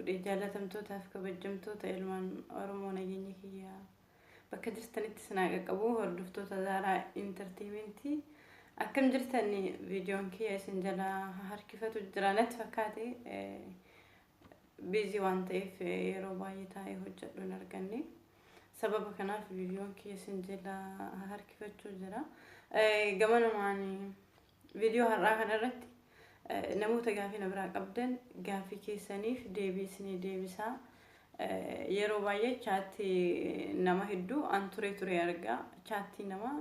godhe jaalatamtootaaf kabajamtoota ilmaan Oromoo nageenya kiyyaa bakka jirtanitti sinaa qaqqabu hordoftoota Zaaraa Entertainmentii akkam jirtani viidiyoon kiyya isin jala harkifatu jira natti fakkaate busy waan ta'eef yeroo baay'ee taa'ee hojjedhu hin arganne sababa kanaaf viidiyoon kiyya isin jala harkifachuu jira gamanumaan viidiyoo har'aa kanarratti namoota gaafii na biraa qabdan gaafii keessaniif deebisni deebisaa yeroo baay'ee chaatti nama hedduu an ture argaa chaatti nama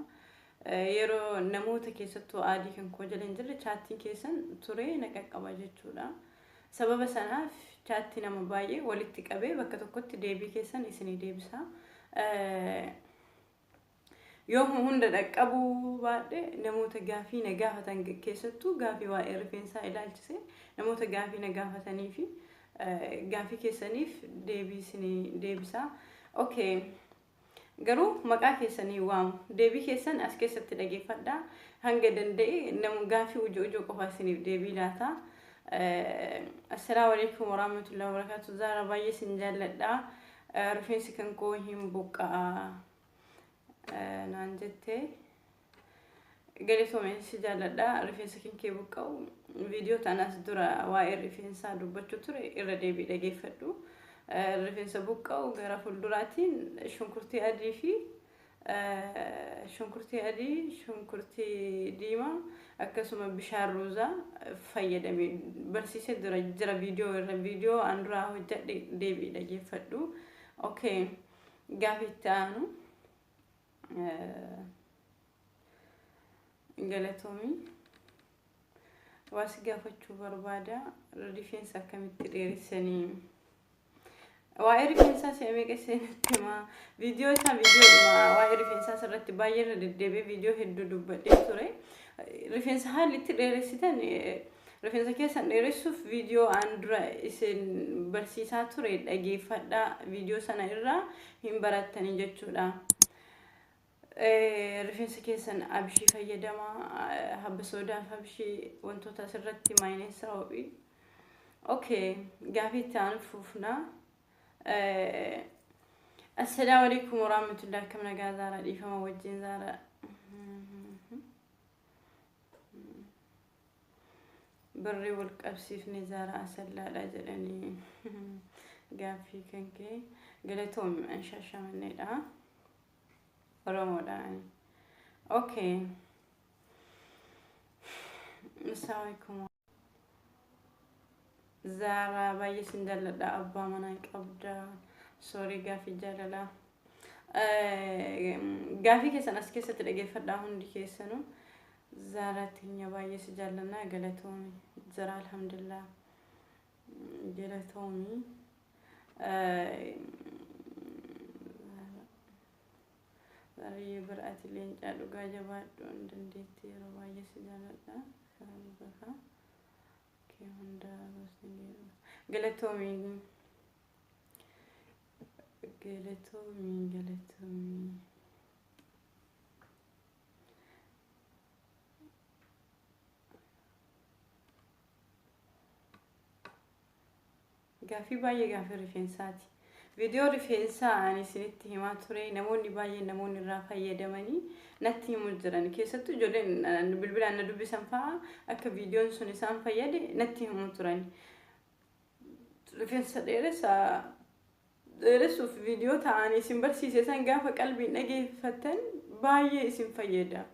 yeroo namoota keessattuu aadii kan koo jala hin jirre chaattiin keessan ture na qaqqaba jechuudha sababa sanaaf chaatti nama baay'ee walitti qabee bakka tokkotti deebii keessan isinii deebisaa yoom hunda dhaqqabuu baadhe namoota gaafii na gaafatan keessattuu gaafii waa'ee rifeensaa ilaalchise namoota gaafii na gaafatanii fi gaafii keessaniif deebisaa okay garuu maqaa keessanii waamu deebii keessan as keessatti dhageeffadhaa hanga danda'e nama gaafii ujoo qofa isiniif deebii laata assalaamu alaykum warahmatullahi wabarakatuh Zaara baay'ee sin jaalladha rifeensi kan koo hin buqqaa naan jettee galatoomeen si jaalladha rifeensa kee buqqa'u viidiyoo tanas dura waa'ee rifeensaa dubbachuu ture irra deebii dhageeffadhu rifeensa buqqa'u gara fuulduraatiin shunkurtii adii fi shunkurtii diimaa akkasuma bishaan roozaa fayyadamee barsiisee jira viidiyoo an duraa hojjedhe deebii dhageeffadhu okay gaafii itti aanu galatoomii waasi gaafachuu barbaada rifeensa akkamitti dheeressanii waa'ee rifeensaa seemee qeessanitti ma viidiyoo waa'ee rifeensaa irratti baay'ee irra deddeebi'ee viidiyoo hedduu dubbadhee ture rifeensa haalli itti dheeressitan rifeensa keessan dheeressuuf viidiyoo an dura isin barsiisaa ture dhageeffadhaa viidiyoo sana irraa hin barattanii jechuudha rifeensa keessan abshii fayyadama habba soodaaf abshii wantoota asirratti maayineessaa ho'i okay gaafii itti aanu fuufna assalaamu alaykum warahmatullahi akkam nagaa Zaaraa dhiifama wajjin Zaaraa barree wal qabsiifne Zaaraa asallaadha jedhanii gaafii kan kee galatoomii anshaashamanneedha Oromoodhaan okay assalamualaikum Zaaraa baay'ee sin jaalladha abbaa manaa qabda sorry gaafii jaalala gaafii keessan as keessatti dhageeffadhaa hundi keessanuu Zaaraa tinya baay'ee si jaallanna galatoomii jira alhamdulillah galatoomii Zarii biraati leencaa dhugaa jabaadhu dandeettii yeroo baay'ee si jaalladha bakka kee hunda galatoomii gaafii baay'ee gaafii rifeensaati viidiyoo rifeensaa ani isinitti himaa ture namoonni baay'ee namoonni irraa fayyadamanii natti himuu jiran keessattuu ijoolleen bilbilaan na dubbisan fa'a akka viidiyoon sun isaan fayyade natti himuu turan rifeensa dheeressuuf viidiyoo ta'anii isin barsiise san gaafa qalbiin dhageeffattan baay'ee isin fayyada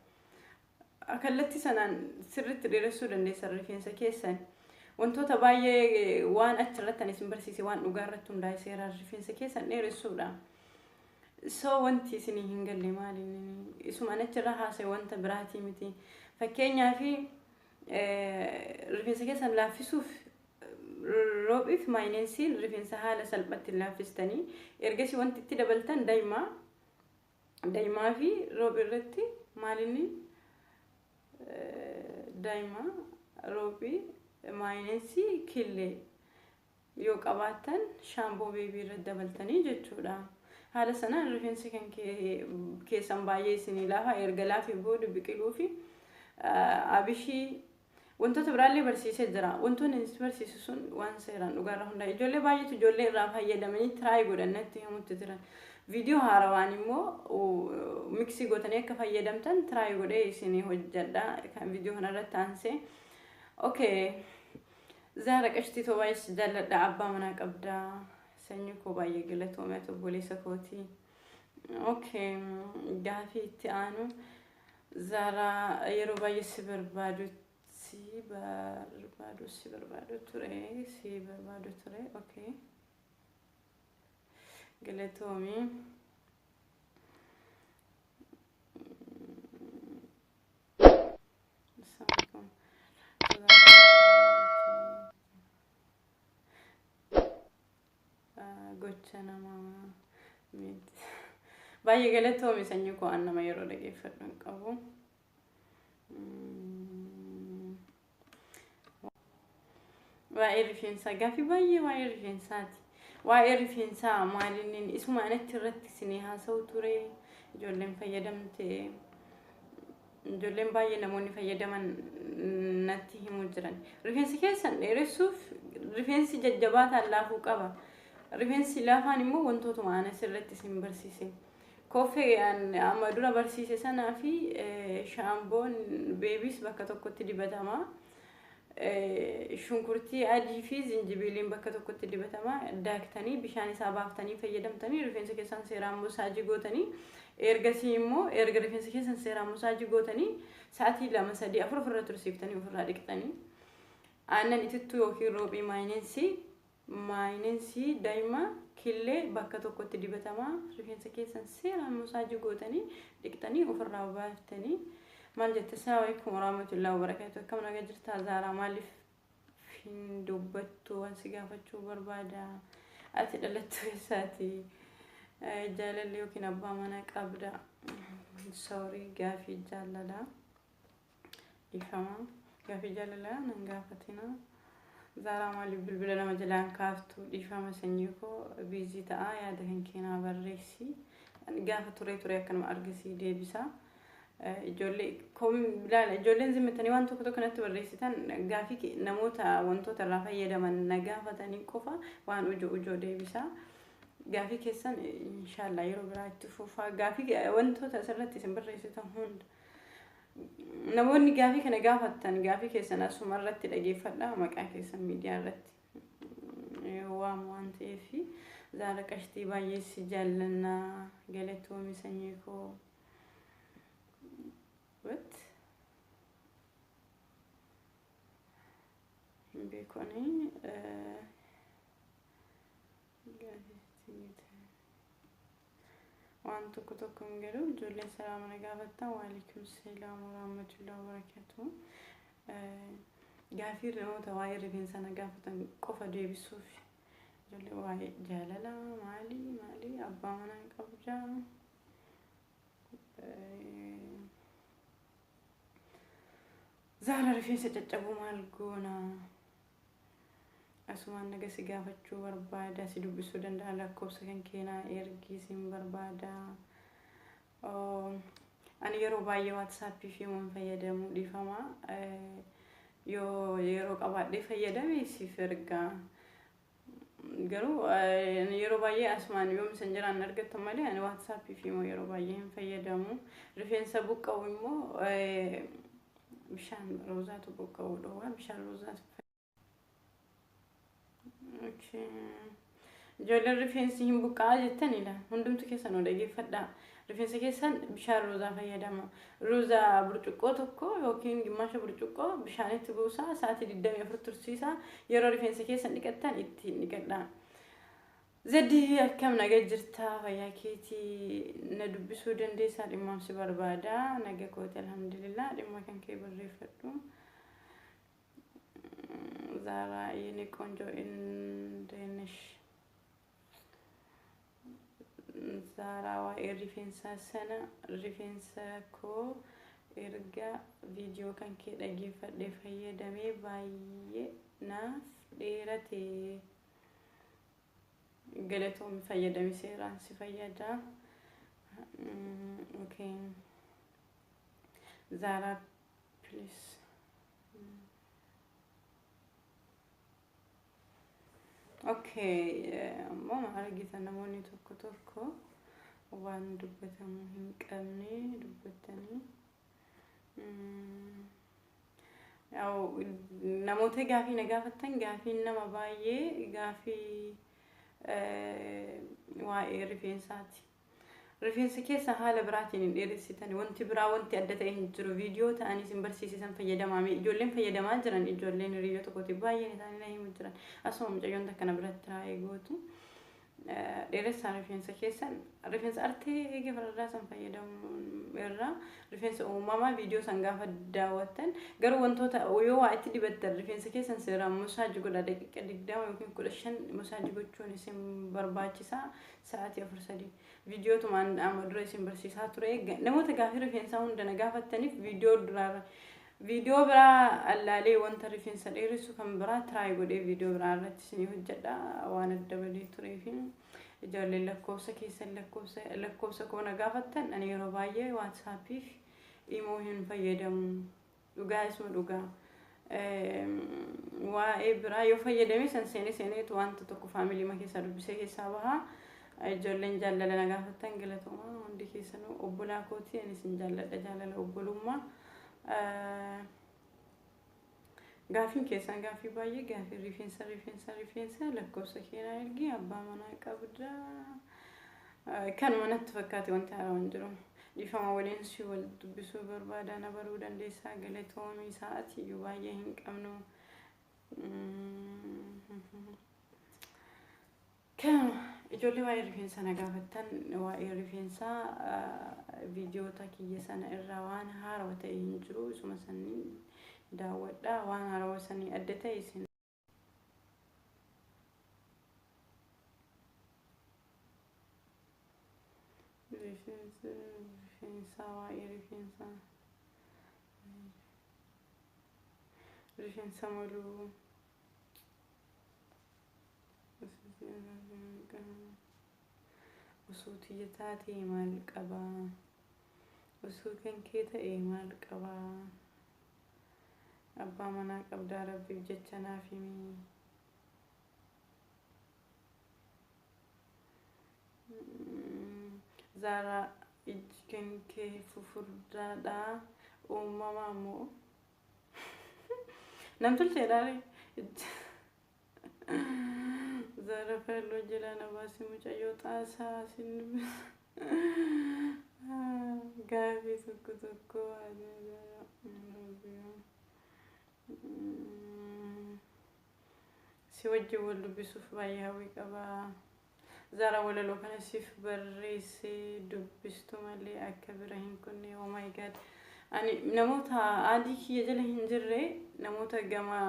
akallatti sanaan sirriitti dheeressuu dandeessan rifeensa keessan wantoota baay'ee waan achirratti isin barsiise waan dhugaa irratti hundaa'e seeraa rifeensa keessan dheeressuudha so wanti isin hin galle maaliin isuma achirra haasa'e wanta biraatii miti fakkeenyaaf rifeensa keessan laaffisuuf roobiif maayineensiin rifeensa haala salphatti laaffistanii ergasii wanti itti dabaltan daa'imaa fi roob irratti maaliin daa'imaa roobii maayineensi killee yoo qabaatan shaamboo beebii irratti dabaltanii jechuudha haala sanaan rifeensi kan keessan baay'ee isinii laafa erga laafee booda biqiluu fi abishii wantoota biraallee barsiisee jira. Wantoonni inni barsiisu sun waan seeraan dhugaarra hundaa ijoollee baay'eetu ijoollee irraa fayyadamanii tiraay godhannatti himutti jiran. Viidiyoo haarawaan immoo miksii gootanii akka fayyadamtan tiraay godhee isin hojjedha kan viidiyoo kanarratti aansee. Okay. Zara qashtii tobaayis jaalladha abbaa manaa qabdaa. Sanyii koo baay'ee galatoomee obboleessa kooti. Okay. Gaafii itti aanu Zara yeroo baay'ee si barbaadu ture. Okay. Galatoomii. Gocha namaa baay'ee galatoomii sanyii koo an nama yeroo dhageeffadhu hin qabu. Waa'ee rifeensaa gaafii baay'ee waa'ee rifeensaati. Waa'ee rifeensaa maalinni isuma anatti irratti isinii haasa'u ture. Ijoolleen fayyadamte ijoolleen baay'ee namoonni fayyadaman natti himu jiran. Rifeensi keessan dheeressuuf rifeensi jajjabaataan laafuu qaba. Rifeensi laafaan immoo wantootuma anas irratti isin barsiise. Koffee amma dura barsiise sanaa fi shaamboon beebis bakka tokkotti dibatama. Shunkurtii adii fi zinjibiliin bakka tokkotti dibatama. Daaktanii bishaan isaa baaftanii fayyadamtanii rifeensa keessan seeraan masaajii gootanii ergasii immoo erga rifeensa keessan seeraan masaajii gootanii sa'aatii 2-3 4 ofirra tursiiftanii ofirraa dhiqxanii aannan itittuu yookiin roobii maayineensi daa'ima killee bakka tokkotti dibatama. Rifeensa keessan seeraan masaajii gootanii dhiqxanii ofirraa baaftanii. Maal jette Assalaamu alaykum warahmatullahi wabarakatuh. Akkam nagaa jirta Zaaraa maaliif hin dubbattu waan si gaafachuu barbaada. Ati dhalattuu eessaati? Jaalalli yookiin abbaa manaa qabda? Sorry gaafii jaalalaa. Ifama gaafii jaalalaa nan gaafatina. Zaaraa maaliif bilbila nama jalaan kaaftu? Ifama sanyii koo biizii ta'a yaada kan keenaa barreessi. Gaafa ture akkanuma argisiis deebisa. Ijoolleen zimmatanii waan tokko kanatti barreessitan gaafii namoota wantoota irraa fayyadaman nagaafatanii qofa waan ujoo deebisa. Gaafii keessan inshallah yeroo biraatti fufa gaafii wantoota asirratti isin barreessitan hunda namoonni gaafii kana gaafatan gaafii keessan asuma irratti dhageeffadha maqaa keessan miidiyaa irratti waan ta'eef Zaara qashtii baay'ee si jaallanna galatoomii sanyii koo. What? Bekoni waan tokko ngero ijoolleen salaama nagaafattan waalaikum salaam warahmatullahi wabarakatuh. Gaafii namoota waa'ee rifeensa nagaafatan qofa deebisuuf ijoollee waa'ee jaalalaa maali abbaa manaa qabda. Zaara rifeensa caccabuu maal goona? Asumaan naga si gaafachuu barbaada si dubbisuu danda'a lakkoofsa kan keenaa ergii sin barbaada. Ani yeroo baay'ee WhatsApp fi waan fayyadamu dhiifama. Yeroo qabaadhee fayyadame siif ergaa. Garuu yeroo baay'ee asumaan yoo messengeraan argattan malee ani WhatsApp fi yeroo baay'ee hin fayyadamu. Rifeensa buqqa'u immoo bishaan roozaatu buqqa'uu dhoowwa bishaan roozaatu. Okay. Ijoolleen rifeensi hin buqqa'aa jettanidha. Hundumtu keessan dhageeffadhaa. Rifeensa keessan bishaan roozaa fayyadama. Roozaa burcuqqoo tokko yookiin gimmaasha burcuqqoo bishaanitti buusaa sa'aatii 24 tursiisaa yeroo rifeensa keessan dhiqattan ittiin dhiqadhaa. Zedii akkam naga jirta fayyaa keetii na dubbisuu dandeessaa dhimmaaf si barbaada. Naga kooti alhamdulillah dhimma kan kee barreeffadhu. Zaaraa inni qoonjoo indeenesh. Zaaraa waa'ee rifeensaa sana rifeensa koo erga viidiyoo kan kee dhageeffadhee fayyadamee baay'ee naaf dheerate. Galatoomii fayyadamee seeraan si fayyada. Okay. Zaaraa please. Okay, ammoo maal argita namoonni tokko tokko waan dubbatamu hin qabne dubbatanii namoota gaafii na gaafattan gaafiin nama baay'ee gaafii waa'ee rifeensaati. Rifeensa keessa haala biraatiin hin dheeressitan wanti biraa wanti adda ta'e hin jiru viidiyoo ta'anii isin barsiisan fayyadamaa ijoolleen fayyadamaa jiran ijoolleen hiriyyoo tokkooti baay'een isaanii na himu jiran asuma mucayyoon takka na biratti haa eegootu dheeressaa rifeensa keessan rifeensa artee eegee fardaa san fayyadamu irraa rifeensa uumamaa viidiyoo san gaafa daawwattan garuu wantoota yoo waa itti dibattan rifeensa keessan seeraan musaaji godha daqiiqa 20 yookiin 15 musaaji gochuun isin barbaachisaa sa'aatii 4-3 viidiyoo tumaan amma dura isin barsiisaa ture namoota gaafii rifeensaa hunda na gaafattaniif viidiyoo biraa allaalee wanta rifeensa dheeressu kan biraa tiraay godhee viidiyoo biraa irratti isin hojjedha waan adda badee tureefi ijoolleen lakkoofsa keessan lakkoofsa koo na gaafattan ani yeroo baay'ee waatsaappiif imoo hin fayyadamu dhugaa isuma dhugaa waa'ee biraa yoo fayyadame san seeneetu wanta tokko faamilii ma keessaa dubbisee keessaa bahaa ijoolleen jaalala na gaafattan galatooma hundi keessanuu obbolaa kooti ani isin jaalladha jaalala obbolummaa gaafin keessan gaafii baay'ee gaafii rifeensa lakkoofsa keenaa ergi abbaa manaa qabda kan manatti fakkaate wanti haaraan jiru dhifama waliin si wal dubbisuu barbaada na baruu dandeessaa galatoomii sa'aatii iyyuu baay'ee hin qabnu kan ijoollee waa'ee rifeensa na gaafattan waa'ee rifeensaa viidiyoota kiyya sana irraa waan haarawaa ta'e hin jiru isuma saniin daawwadha waan haarawaa sanii adda ta'e isin rifeensa waa'ee rifeensa maluu osoo tiyya taatee maal qabaa osoo kan kee ta'e maal qabaa abbaa manaa qabdaa rabbiif jecha naaf himi zaara iji kan kee fufurdaadhaa uumamaa moo namtolcheedhaare Zara fello jila na basi mucayyoo xaasaa sin gaafii tokko si wajji wal dubbisuuf baay'ee hawwii qabaa Zara walaloo kana siif barreessee dubbistu malee akka bira hin kunne oh my god ani namoota adii kiyya jala hin jirre namoota gama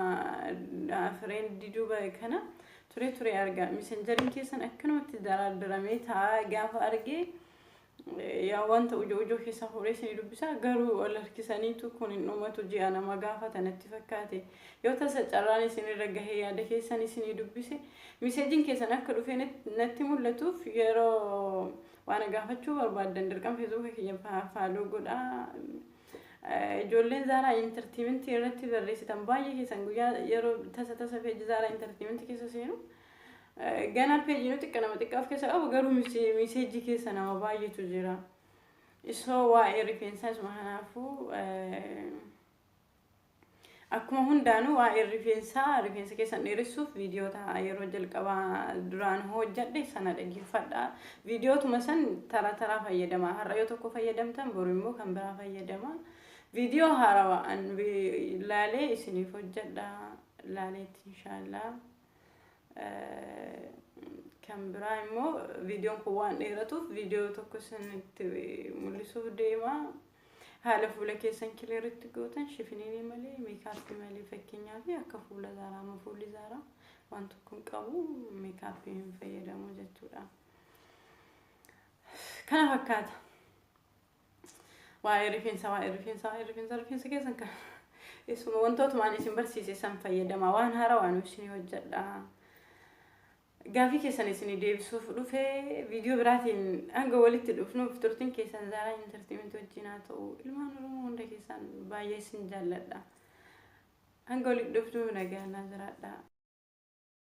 friend Dubai kana ture argaa messengerin keessan akkanumatti daraadaramee taa gaafa argee yaa wanta ujoo keessa horeesanii dubbisaa garuu ol harkisaniitu kun hin dhumatu ji'a nama gaafa tanatti fakkaate yoo tasa carraan isin irra gahee yaada keessan isin dubbise messaging keessan akka dhufee natti mul'atuuf yeroo waan gaafachuu barbaadan dirqama Facebook kiyya faaloo godhaa ijoolleen Zara entertainment irratti barreessitan baay'ee keessan guyyaa yeroo tasa page Zara entertainment keessa seenu ganal page nuti kana xiqqaaf keessa qabu garuu message keessa nama baay'eetu jira isoo waa'ee rifeensaa isuma kanaafuu akkuma hundaanuu waa'ee rifeensa keessan dheeressuuf viidiyoota yeroo jalqabaa duraan hojjedhe sana dhaggeeffadha viidiyootuma san tara fayyadama har'a yoo tokko fayyadamtan boru immoo kan biraa fayyadama video harawa an lale isini hojjedha laleetti inshallah kan biraa immoo viidiyoon kun waan dheeratuuf viidiyoo tokko sanitti mul'isuuf deema haala fuula keessan kileeritti gootan shifiniin malee meekaappii malee fakkeenyaaf akka fuula Zaaraa ma fuulli Zaaraa waan tokko qabu meekaappii hin fayyadamu jechuudha kana fakkaata waa'ee rifeensa keessan kan isuma wantoota maan isin barsiise san fayyadama waan haarawaan isin hojjedha gaafii keessan isin deebisuuf dhufee viidiyoo biraatiin hanga walitti dhufnuuf turtiin keessan Zaaraa entertainment wajjin haa ta'u ilmaan Oromoo hunda keessan baay'ee isin jaalladha hanga walitti dhufnuuf nagaan jiraadha